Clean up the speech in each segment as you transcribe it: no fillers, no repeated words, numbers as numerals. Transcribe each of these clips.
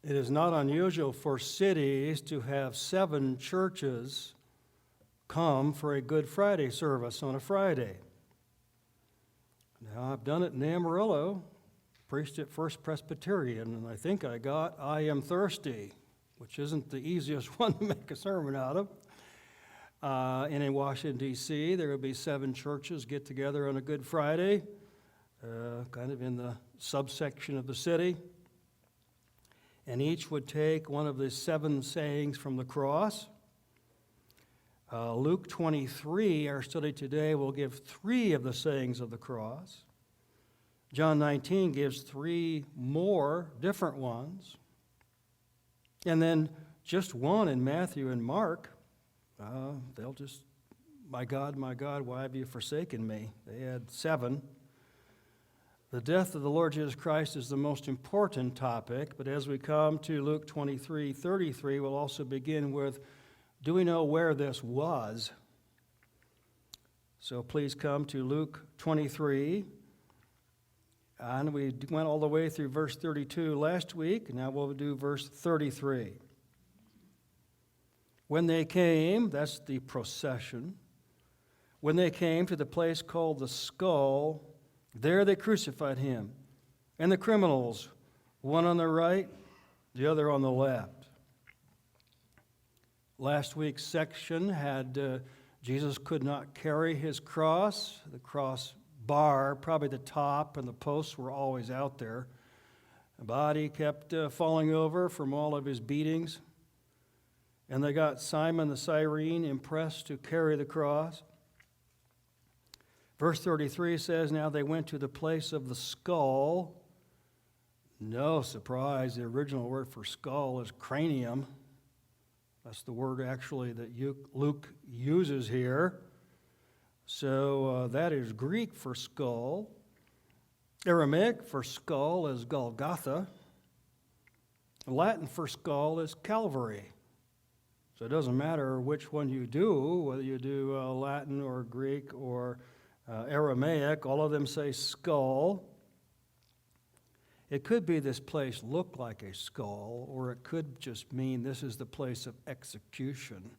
It is not unusual for cities to have 7 churches come for a Good Friday service on a Friday. Now, I've done it in Amarillo, preached at First Presbyterian, and I think I got I Am Thirsty, which isn't the easiest one to make a sermon out of. And in Washington, D.C., there will be 7 churches get together on a Good Friday, kind of in the subsection of the city. And each would take one of the 7 sayings from the cross. Luke 23, our study today, will give 3 of the sayings of the cross. John 19 gives 3 more different ones. And then just one in Matthew and Mark. They'll just, my God, why have you forsaken me? They had 7. The death of the Lord Jesus Christ is the most important topic, but as we come to Luke 23:33, we'll also begin with, do we know where this was? So please come to Luke 23, and we went all the way through verse 32 last week. Now we'll do verse 33. When they came, that's the procession, when they came to the place called the Skull, there they crucified him, and the criminals, one on the right, the other on the left. Last week's section had Jesus could not carry his cross. The cross bar, probably the top, and the posts were always out there. The body kept falling over from all of his beatings. And they got Simon the Cyrene impressed to carry the cross. Verse 33 says, now they went to the place of the skull. No surprise, the original word for skull is cranium. That's the word actually that Luke uses here. So that is Greek for skull. Aramaic for skull is Golgotha. Latin for skull is Calvary. So it doesn't matter which one you do, whether you do Latin or Greek or Aramaic, all of them say skull. It could be this place looked like a skull, or it could just mean this is the place of execution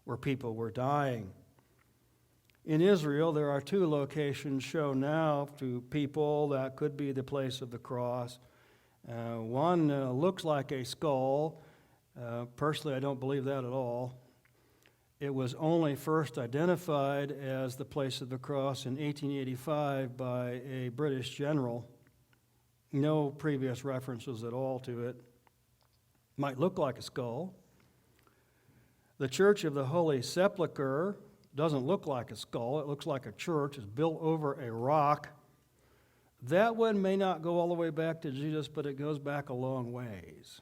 where people were dying. In Israel, there are 2 locations shown now to people that could be the place of the cross. One looks like a skull. Personally, I don't believe that at all. It was only first identified as the place of the cross in 1885 by a British general. No previous references at all to it. Might look like a skull. The Church of the Holy Sepulchre doesn't look like a skull. It looks like a church. It's built over a rock. That one may not go all the way back to Jesus, but it goes back a long ways.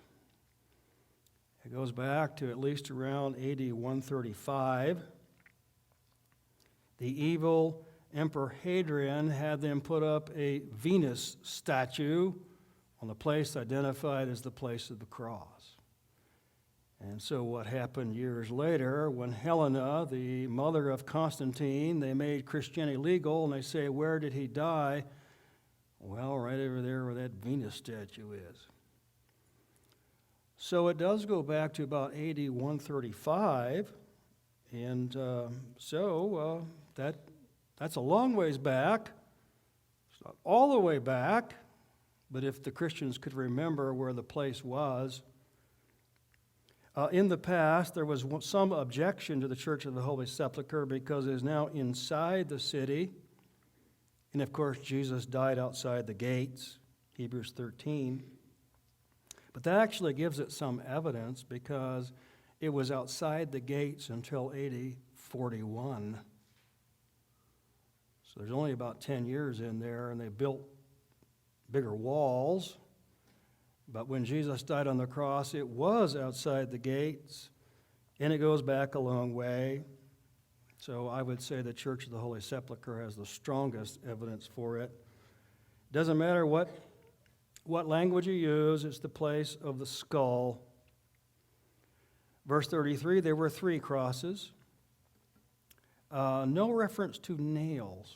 It goes back to at least around AD 135. The evil Emperor Hadrian had them put up a Venus statue on the place identified as the place of the cross. And so what happened years later, when Helena, the mother of Constantine, they made Christianity legal, and they say, where did he die? Well, right over there where that Venus statue is. So it does go back to about AD 135, and that's a long ways back. It's not all the way back, but if the Christians could remember where the place was. In the past, there was some objection to the Church of the Holy Sepulchre because it is now inside the city, and of course Jesus died outside the gates, Hebrews 13. But that actually gives it some evidence because it was outside the gates until AD 41. So there's only about 10 years in there, and they built bigger walls. But when Jesus died on the cross, it was outside the gates, and it goes back a long way. So I would say the Church of the Holy Sepulchre has the strongest evidence for it. Doesn't matter what language you use, it's the place of the skull. Verse 33, there were 3 crosses. No reference to nails.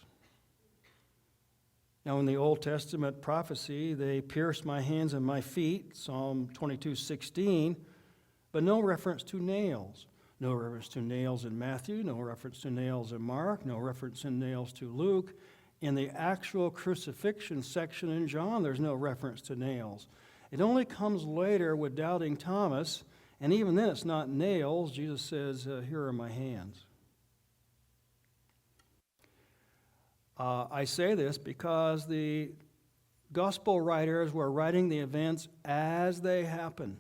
Now, in the Old Testament prophecy, they pierced my hands and my feet, Psalm 22:16, but no reference to nails. No reference to nails in Matthew, no reference to nails in Mark, no reference in nails to Luke. In the actual crucifixion section in John, there's no reference to nails. It only comes later with doubting Thomas, and even then it's not nails. Jesus says, here are my hands. I say this because the gospel writers were writing the events as they happened.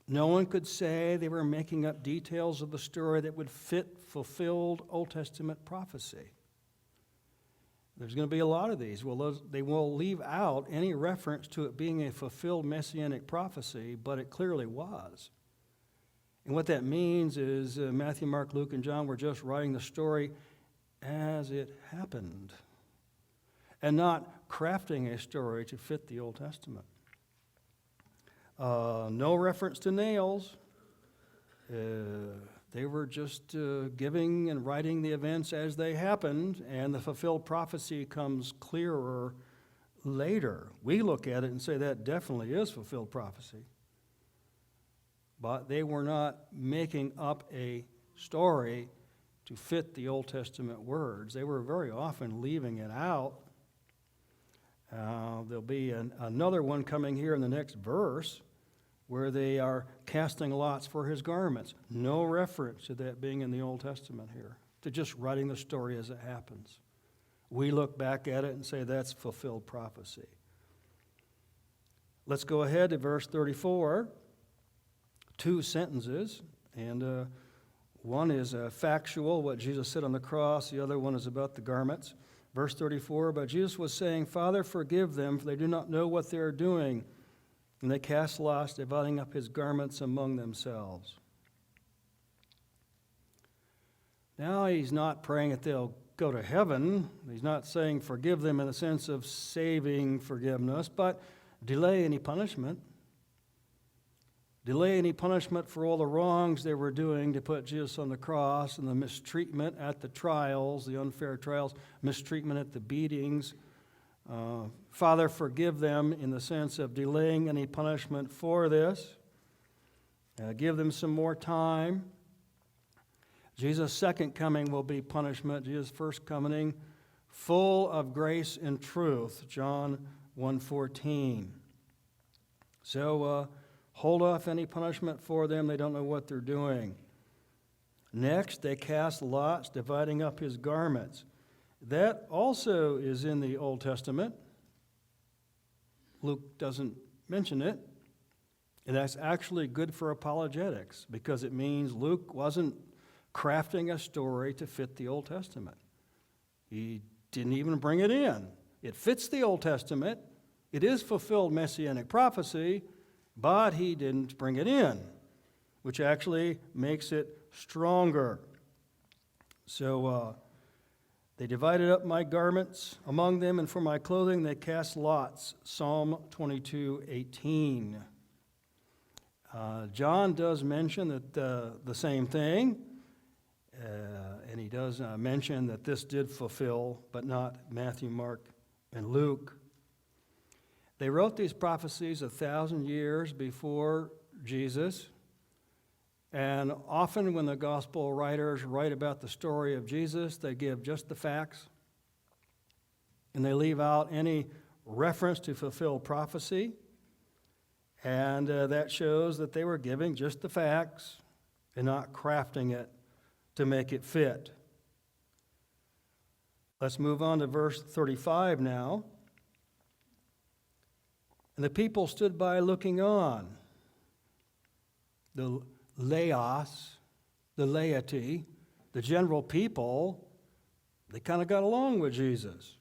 No one could say they were making up details of the story that would fit fulfilled Old Testament prophecy. There's going to be a lot of these. Well, they will leave out any reference to it being a fulfilled messianic prophecy, but it clearly was. And what that means is Matthew, Mark, Luke, and John were just writing the story as it happened and not crafting a story to fit the Old Testament. No reference to nails. They were just giving and writing the events as they happened, and the fulfilled prophecy comes clearer later. We look at it and say that definitely is fulfilled prophecy. But they were not making up a story to fit the Old Testament words. They were very often leaving it out. There'll be another one coming here in the next verse where they are casting lots for his garments. No reference to that being in the Old Testament here, to just writing the story as it happens. We look back at it and say that's fulfilled prophecy. Let's go ahead to verse 34. Two sentences, and one is factual, what Jesus said on the cross. The other one is about the garments. Verse 34, but Jesus was saying, Father, forgive them, for they do not know what they are doing. And they cast lots, dividing up his garments among themselves. Now he's not praying that they'll go to heaven. He's not saying forgive them in the sense of saving forgiveness, but delay any punishment. Delay any punishment for all the wrongs they were doing to put Jesus on the cross, and the mistreatment at the trials, the unfair trials, mistreatment at the beatings. Father, forgive them in the sense of delaying any punishment for this. Give them some more time. Jesus' second coming will be punishment. Jesus' first coming, full of grace and truth. John 1:14. So, hold off any punishment for them. They don't know what they're doing. Next, they cast lots, dividing up his garments. That also is in the Old Testament. Luke doesn't mention it. And that's actually good for apologetics because it means Luke wasn't crafting a story to fit the Old Testament. He didn't even bring it in. It fits the Old Testament. It is fulfilled messianic prophecy, but he didn't bring it in, which actually makes it stronger. So they divided up my garments among them, and for my clothing they cast lots. Psalm 22:18. John does mention that the same thing, and he does mention that this did fulfill, but not Matthew, Mark, and Luke. They wrote these prophecies 1,000 years before Jesus, and often when the gospel writers write about the story of Jesus, they give just the facts, and they leave out any reference to fulfilled prophecy, and that shows that they were giving just the facts and not crafting it to make it fit. Let's move on to verse 35 now. And the people stood by looking on. The laos, the laity, the general people, they kind of got along with Jesus.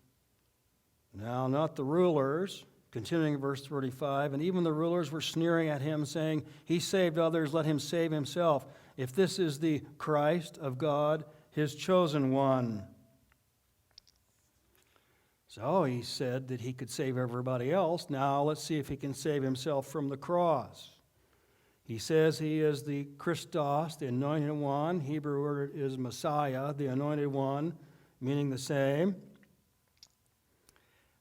Now, not the rulers. Continuing in verse 35, and even the rulers were sneering at him, saying, he saved others, let him save himself, if this is the Christ of God, his chosen one. So he said that he could save everybody else. Now let's see if he can save himself from the cross. He says he is the Christos, the anointed one. Hebrew word is Messiah, the anointed one, meaning the same.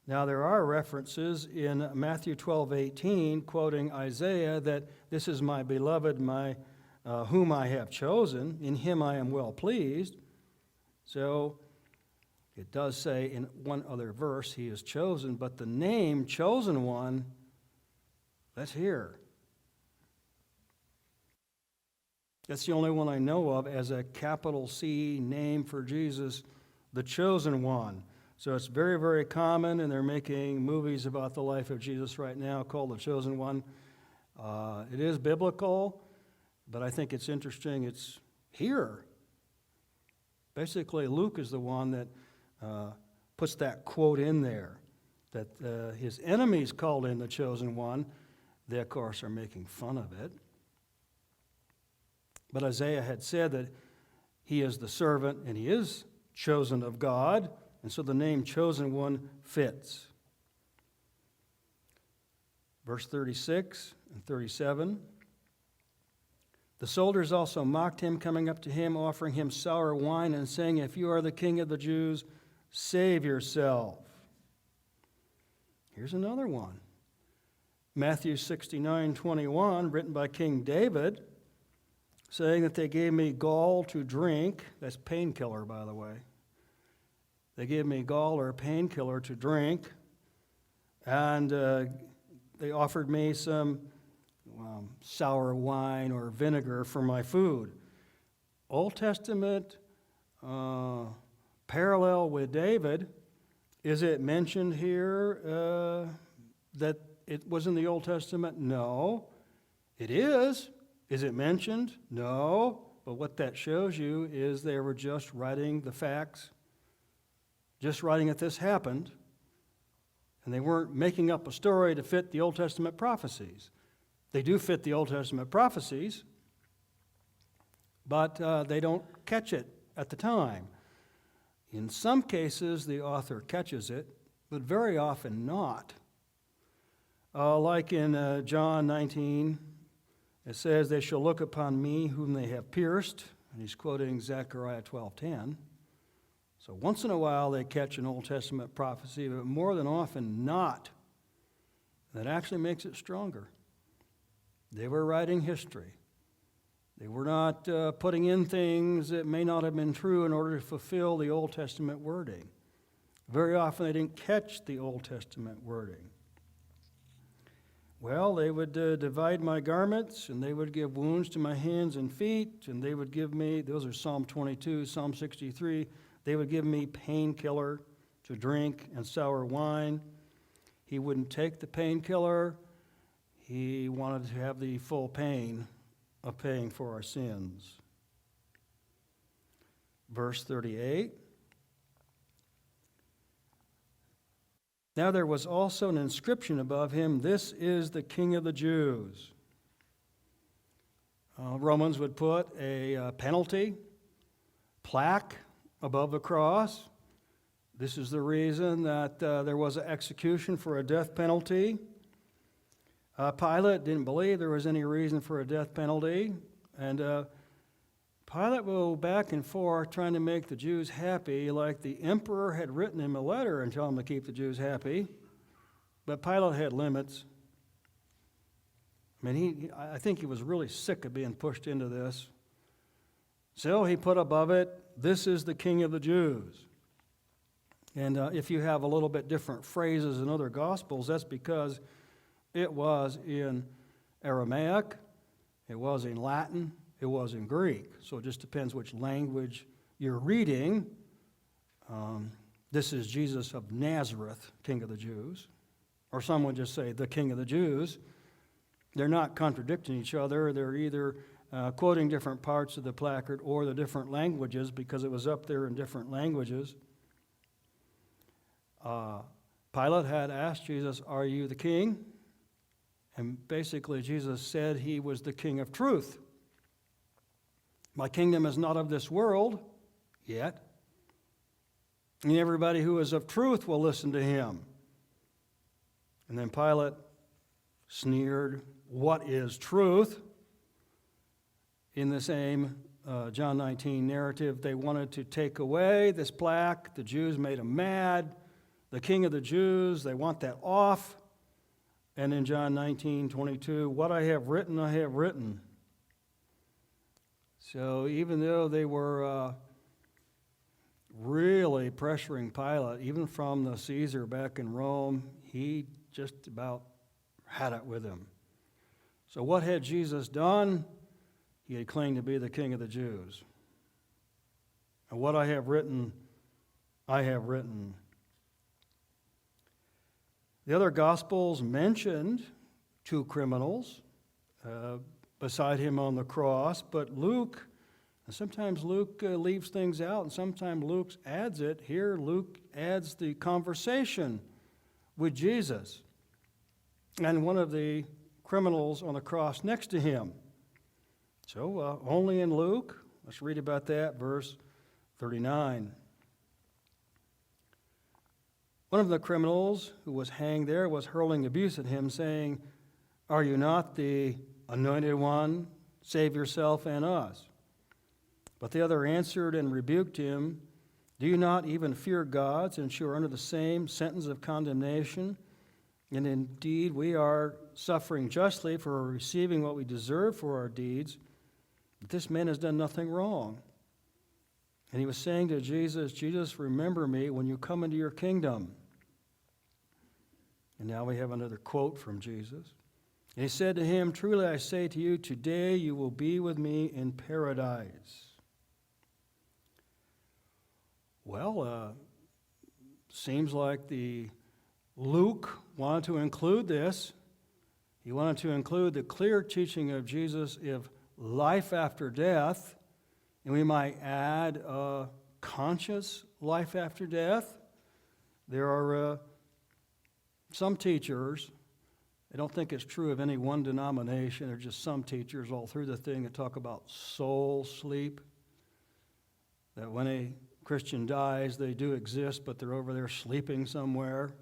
Now, there are references in Matthew 12:18, quoting Isaiah, that this is my beloved, whom I have chosen. In him I am well pleased. So it does say in one other verse, he is chosen, but the name chosen one, that's here. That's the only one I know of as a capital C name for Jesus, the chosen one. So it's very, very common, and they're making movies about the life of Jesus right now called The Chosen One. It is biblical, but I think it's interesting it's here. Basically, Luke is the one that puts that quote in there, that his enemies called him the Chosen One. They, of course, are making fun of it. But Isaiah had said that he is the servant and he is chosen of God, and so the name Chosen One fits. Verse 36 and 37. The soldiers also mocked him, coming up to him, offering him sour wine, and saying, "If you are the king of the Jews, save yourself." Here's another one. Matthew 69:21, written by King David, saying that they gave me gall to drink. That's painkiller, by the way. They gave me gall or painkiller to drink, and they offered me some sour wine or vinegar for my food. Old Testament parallel with David. Is it mentioned here that it was in the Old Testament? No. It is. Is it mentioned? No. But what that shows you is they were just writing the facts, just writing that this happened, and they weren't making up a story to fit the Old Testament prophecies. They do fit the Old Testament prophecies, but they don't catch it at the time. In some cases, the author catches it, but very often not. Like in John 19, it says, "They shall look upon me whom they have pierced," and he's quoting Zechariah 12:10. So once in a while they catch an Old Testament prophecy, but more than often not. That actually makes it stronger. They were writing history. They were not putting in things that may not have been true in order to fulfill the Old Testament wording. Very often they didn't catch the Old Testament wording. Well, they would divide my garments, and they would give wounds to my hands and feet, and they would give me, those are Psalm 22, Psalm 63, they would give me painkiller to drink and sour wine. He wouldn't take the painkiller. He wanted to have the full pain of paying for our sins. Verse 38. Now there was also an inscription above him, "This is the King of the Jews." Romans would put a penalty plaque above the cross. This is the reason that there was an execution for a death penalty. Pilate didn't believe there was any reason for a death penalty, and Pilate will go back and forth trying to make the Jews happy, like the emperor had written him a letter and tell him to keep the Jews happy. But Pilate had limits. I mean, I think he was really sick of being pushed into this. So he put above it, "This is the King of the Jews." And if you have a little bit different phrases in other Gospels, that's because it was in Aramaic, it was in Latin, it was in Greek. So it just depends which language you're reading. This is Jesus of Nazareth, King of the Jews. Or some would just say the King of the Jews. They're not contradicting each other. They're either quoting different parts of the placard or the different languages because it was up there in different languages. Pilate had asked Jesus, "Are you the king?" And basically Jesus said he was the king of truth. "My kingdom is not of this world yet. And everybody who is of truth will listen to him." And then Pilate sneered, "What is truth?" In the same John 19 narrative, they wanted to take away this plaque. The Jews made them mad. the King of the Jews. They want that off. And in John 19:22, what I have written, I have written. So even though they were really pressuring Pilate, even from the Caesar back in Rome, he just about had it with him. So what had Jesus done? He had claimed to be the King of the Jews. And what I have written, I have written. The other Gospels mentioned two criminals beside him on the cross, but Luke, sometimes Luke leaves things out, and sometimes Luke adds it. Here, Luke adds the conversation with Jesus and one of the criminals on the cross next to him. So, only in Luke, let's read about that, verse 39. One of the criminals who was hanged there was hurling abuse at him, saying, "Are you not the anointed one? Save yourself and us." But the other answered and rebuked him, "Do you not even fear God, since you are under the same sentence of condemnation? And indeed, we are suffering justly for receiving what we deserve for our deeds, but this man has done nothing wrong." And he was saying to Jesus, "Jesus, remember me when you come into your kingdom." And now we have another quote from Jesus. And he said to him, "Truly I say to you, today you will be with me in paradise." Well, seems like the Luke wanted to include this. He wanted to include the clear teaching of Jesus of life after death, and we might add a conscious life after death. There are some teachers, I don't think it's true of any one denomination, there are just some teachers all through the thing that talk about soul sleep, that when a Christian dies, they do exist, but they're over there sleeping somewhere.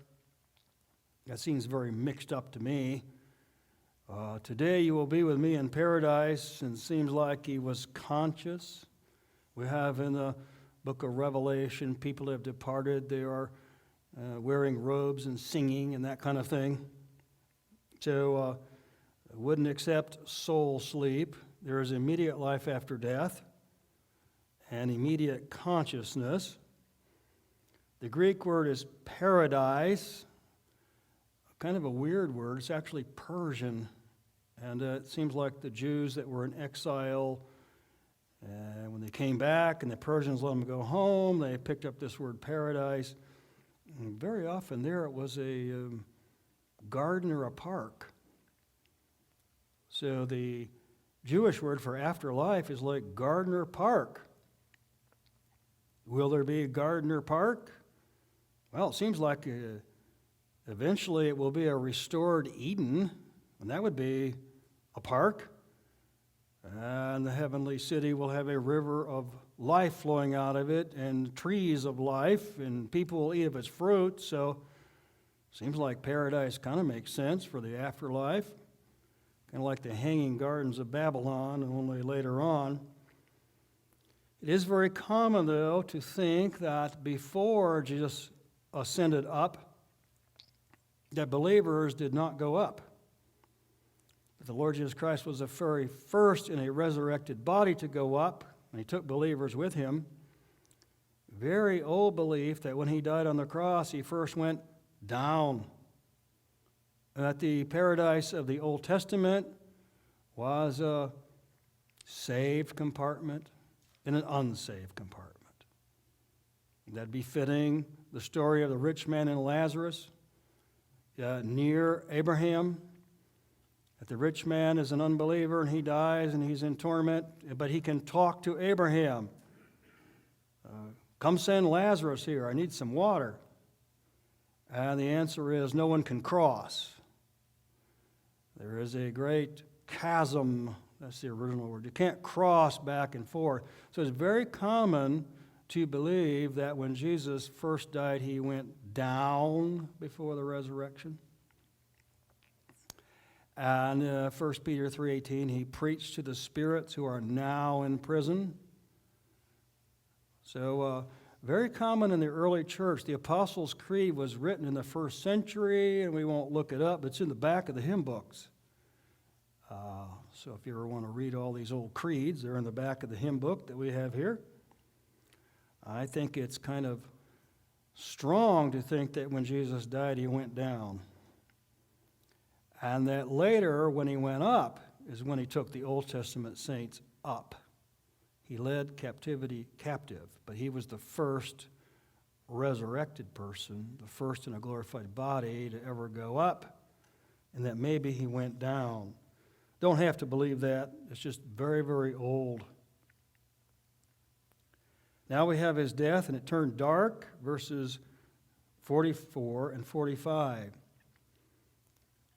That seems very mixed up to me. Today you will be with me in paradise, and it seems like he was conscious. We have in the book of Revelation, people have departed. They are wearing robes and singing and that kind of thing. So wouldn't accept soul sleep. There is immediate life after death and immediate consciousness. The Greek word is paradise, kind of a weird word. It's actually Persian. And it seems like the Jews that were in exile, when they came back and the Persians let them go home, they picked up this word paradise. And very often there it was a garden or a park. So the Jewish word for afterlife is like garden or park. Will there be a garden or park? Well, it seems like eventually it will be a restored Eden, and that would be a park. And the heavenly city will have a river of life flowing out of it, and trees of life, and people will eat of its fruit. So seems like paradise kind of makes sense for the afterlife, kind of like the hanging gardens of Babylon, only later on. It is very common, though, to think that before Jesus ascended up, that believers did not go up. But the Lord Jesus Christ was the very first in a resurrected body to go up, and he took believers with him. Very old belief that when he died on the cross, he first went down. And that the paradise of the Old Testament was a saved compartment and an unsaved compartment. That'd be fitting the story of the rich man and Lazarus near Abraham. That the rich man is an unbeliever and he dies and he's in torment, but he can talk to Abraham. Come send Lazarus here, I need some water. And the answer is no one can cross. There is a great chasm, that's the original word. You can't cross back and forth. So it's very common to believe that when Jesus first died, he went down before the resurrection. And 1 Peter 3:18, he preached to the spirits who are now in prison. So very common in the early church. The Apostles' Creed was written in the first century, and we won't look it up. It's in the back of the hymn books. So if you ever want to read all these old creeds, they're in the back of the hymn book that we have here. I think it's kind of strong to think that when Jesus died, he went down. And that later, when he went up, is when he took the Old Testament saints up. He led captivity captive, but he was the first resurrected person, the first in a glorified body to ever go up, and that maybe he went down. Don't have to believe that. It's just very, very old. Now we have his death, and it turned dark, verses 44 and 45.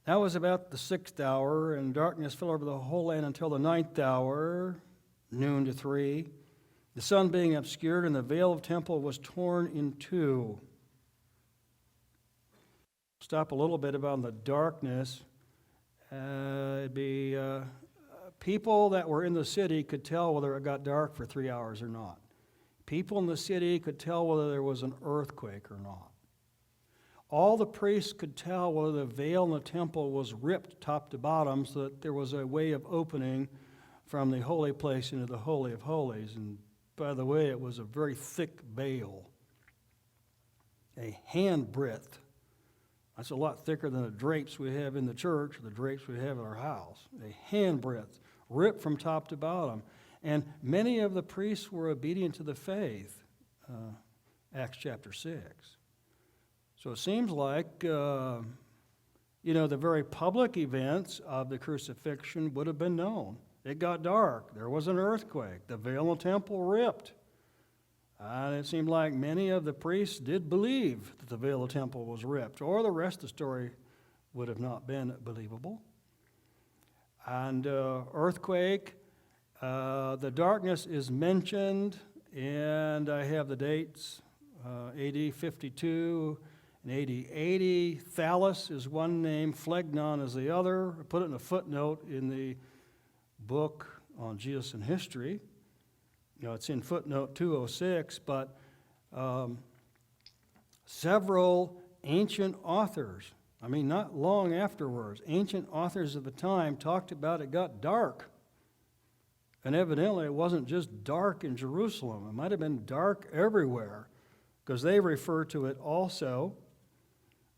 Now it was about the 6th hour, and darkness fell over the whole land until the 9th hour, noon to 3. The sun being obscured, and the veil of temple was torn in two. Stop a little bit about the darkness. It'd be people that were in the city could tell whether it got dark for 3 hours or not. People in the city could tell whether there was an earthquake or not. All the priests could tell whether the veil in the temple was ripped top to bottom so that there was a way of opening from the holy place into the Holy of Holies. And by the way, it was a very thick veil, a hand breadth. That's a lot thicker than the drapes we have in the church, or the drapes we have in our house. A hand breadth, ripped from top to bottom. And many of the priests were obedient to the faith, Acts chapter 6. So it seems like, the very public events of the crucifixion would have been known. It got dark. There was an earthquake. The veil in the temple ripped. And it seemed like many of the priests did believe that the veil of the temple was ripped, or the rest of the story would have not been believable. And earthquake, the darkness is mentioned, and I have the dates, AD 52 and AD 80. Thallus is one name, Phlegnon is the other. I put it in a footnote in the book on Jesus and history. It's in footnote 206, but several ancient authors, not long afterwards, ancient authors of the time talked about it got dark. And evidently it wasn't just dark in Jerusalem. It might have been dark everywhere, because they refer to it also.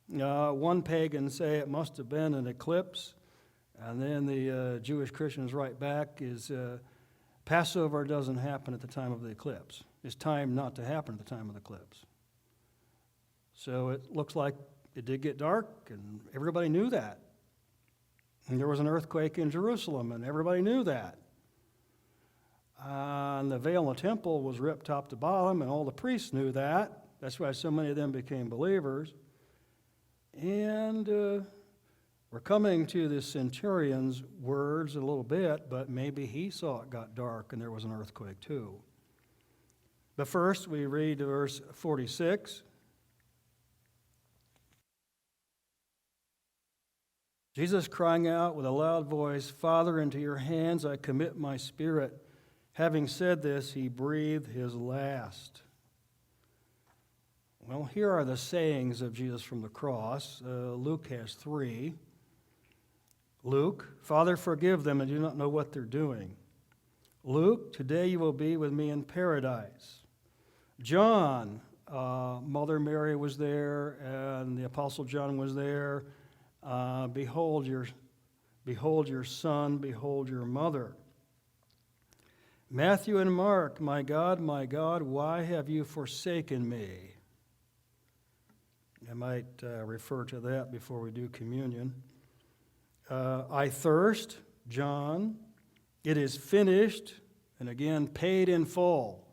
One pagan say it must have been an eclipse, and then the Jewish Christians write back is Passover doesn't happen at the time of the eclipse. It's timed not to happen at the time of the eclipse. So it looks like it did get dark, and everybody knew that. And there was an earthquake in Jerusalem, and everybody knew that. And the veil in the temple was ripped top to bottom, and all the priests knew that. That's why so many of them became believers. And we're coming to the centurion's words a little bit, but maybe he saw it got dark and there was an earthquake too. But first, we read verse 46. Jesus crying out with a loud voice, "Father, into your hands I commit my spirit." Having said this, he breathed his last. Well, here are the sayings of Jesus from the cross. Luke has 3. Luke, "Father, forgive them, and do not know what they're doing." Luke, "Today you will be with me in paradise." John, Mother Mary was there, and the Apostle John was there. Behold your son, behold your mother. Matthew and Mark, my God, why have you forsaken me?" I might refer to that before we do communion. I thirst, John. It is finished, and again, paid in full.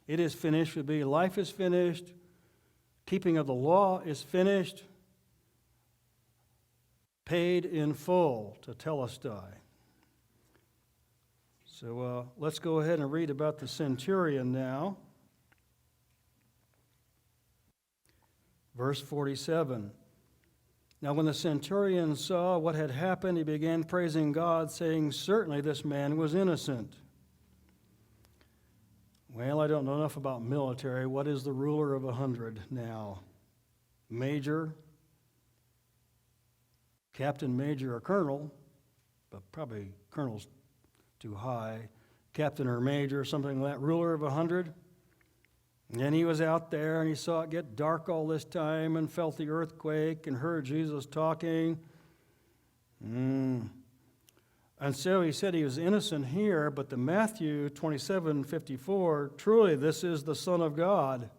It is finished would be life is finished, keeping of the law is finished, paid in full, tetelestai. So let's go ahead and read about the centurion now. Verse 47. Now when the centurion saw what had happened, he began praising God, saying, "Certainly this man was innocent." Well, I don't know enough about military. What is the ruler of 100 now? Major, captain, major, or colonel, but probably colonel's too high. Captain or major, something like that. Ruler of 100. And he was out there and he saw it get dark all this time and felt the earthquake and heard Jesus talking. And so he said he was innocent here, but the Matthew 27:54, truly this is the Son of God.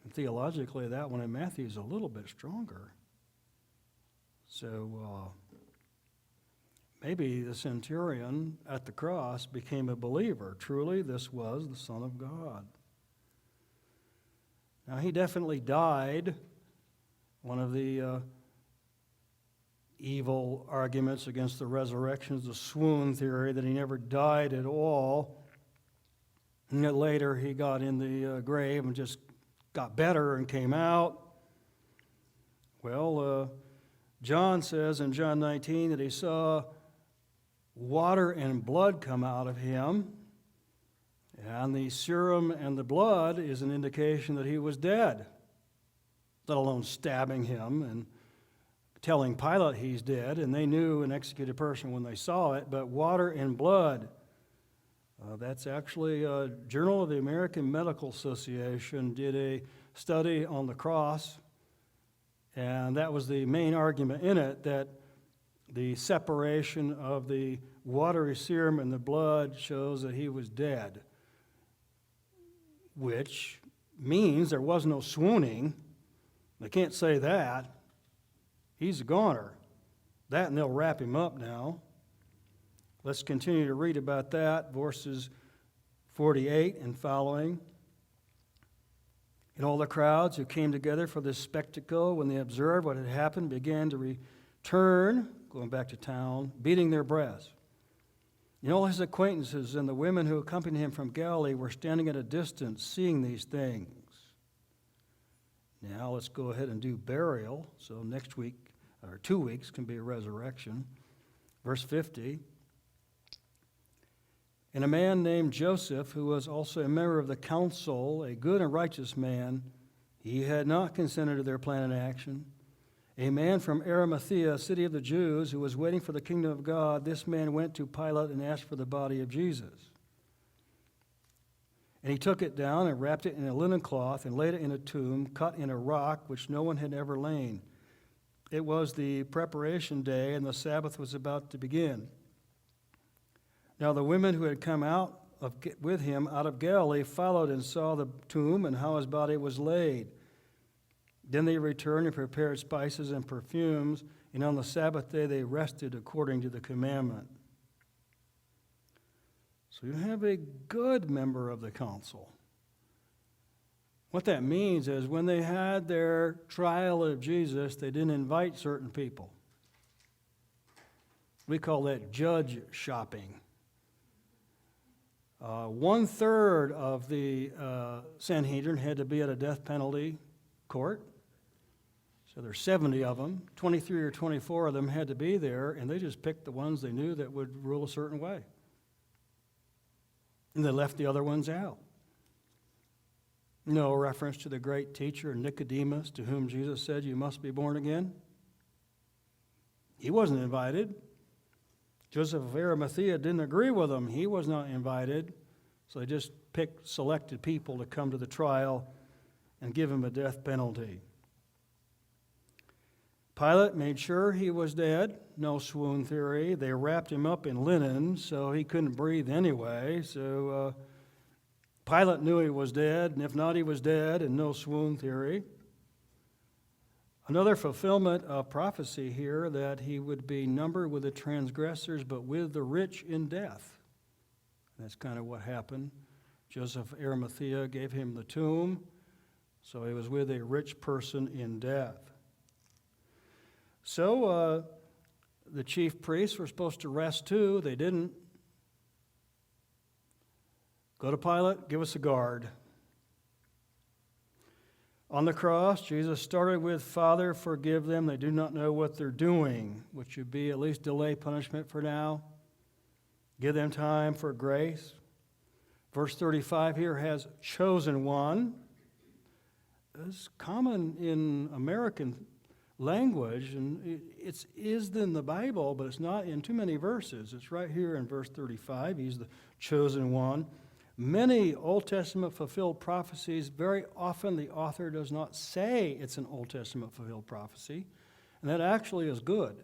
And theologically, that one in Matthew is a little bit stronger. So maybe the centurion at the cross became a believer. Truly, this was the Son of God. Now, he definitely died. One of the evil arguments against the resurrection is the swoon theory, that he never died at all. And that later he got in the grave and just got better and came out. Well, John says in John 19 that he saw water and blood come out of him. And the serum and the blood is an indication that he was dead, let alone stabbing him and telling Pilate he's dead. And they knew an executed person when they saw it, but water and blood, that's actually Journal of the American Medical Association did a study on the cross, and that was the main argument in it, that the separation of the watery serum and the blood shows that he was dead, which means there was no swooning. They can't say that. He's a goner. That, and they'll wrap him up now. Let's continue to read about that, verses 48 and following. And all the crowds who came together for this spectacle, when they observed what had happened, began to return, going back to town, beating their breasts. And all his acquaintances and the women who accompanied him from Galilee were standing at a distance, seeing these things. Now let's go ahead and do burial. So next week, or 2 weeks, can be a resurrection. Verse 50. And a man named Joseph, who was also a member of the council, a good and righteous man, he had not consented to their plan and action. A man from Arimathea, city of the Jews, who was waiting for the kingdom of God, this man went to Pilate and asked for the body of Jesus. And he took it down and wrapped it in a linen cloth and laid it in a tomb cut in a rock which no one had ever lain. It was the preparation day, and the Sabbath was about to begin. Now the women who had come out with him out of Galilee followed and saw the tomb and how his body was laid. Then they returned and prepared spices and perfumes, and on the Sabbath day they rested according to the commandment. So you have a good member of the council. What that means is when they had their trial of Jesus, they didn't invite certain people. We call that judge shopping. 1/3 of the Sanhedrin had to be at a death penalty court. So there's 70 of them. 23 or 24 of them had to be there, and they just picked the ones they knew that would rule a certain way. And they left the other ones out. No reference to the great teacher Nicodemus, to whom Jesus said, "You must be born again." He wasn't invited. Joseph of Arimathea didn't agree with him. He was not invited. So they just picked selected people to come to the trial and give him a death penalty. Pilate made sure he was dead. No swoon theory. They wrapped him up in linen so he couldn't breathe anyway. So Pilate knew he was dead, and if not, he was dead, and no swoon theory. Another fulfillment of prophecy here, that he would be numbered with the transgressors, but with the rich in death. That's kind of what happened. Joseph of Arimathea gave him the tomb, so he was with a rich person in death. So the chief priests were supposed to rest too. They didn't. Go to Pilate, give us a guard. On the cross, Jesus started with, "Father, forgive them. They do not know what they're doing," which would be at least delay punishment for now. Give them time for grace. Verse 35 here has chosen one. It's common in American language, and it's is in the Bible, but it's not in too many verses. It's right here in verse 35. He's the chosen one. Many Old Testament fulfilled prophecies, very often the author does not say it's an Old Testament fulfilled prophecy, and that actually is good,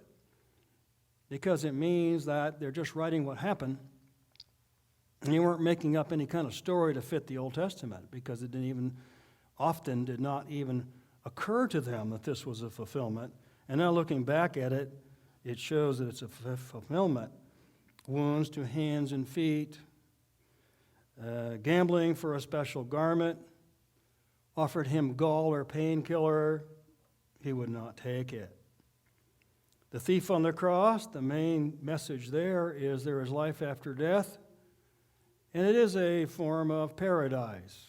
because it means that they're just writing what happened, and they weren't making up any kind of story to fit the Old Testament, because it often did not even occur to them that this was a fulfillment. And now looking back at it, it shows that it's a fulfillment. Wounds to hands and feet, gambling for a special garment, offered him gall or painkiller, he would not take it. The thief on the cross, the main message there is life after death, and it is a form of paradise,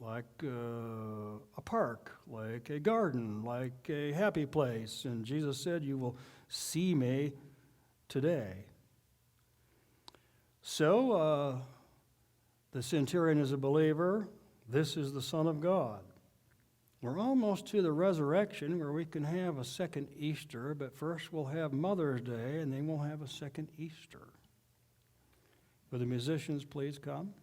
like a park, like a garden, like a happy place. And Jesus said, "You will see me today." So, the centurion is a believer. This is the Son of God. We're almost to the resurrection, where we can have a second Easter, but first we'll have Mother's Day, and then we'll have a second Easter. Will the musicians please come?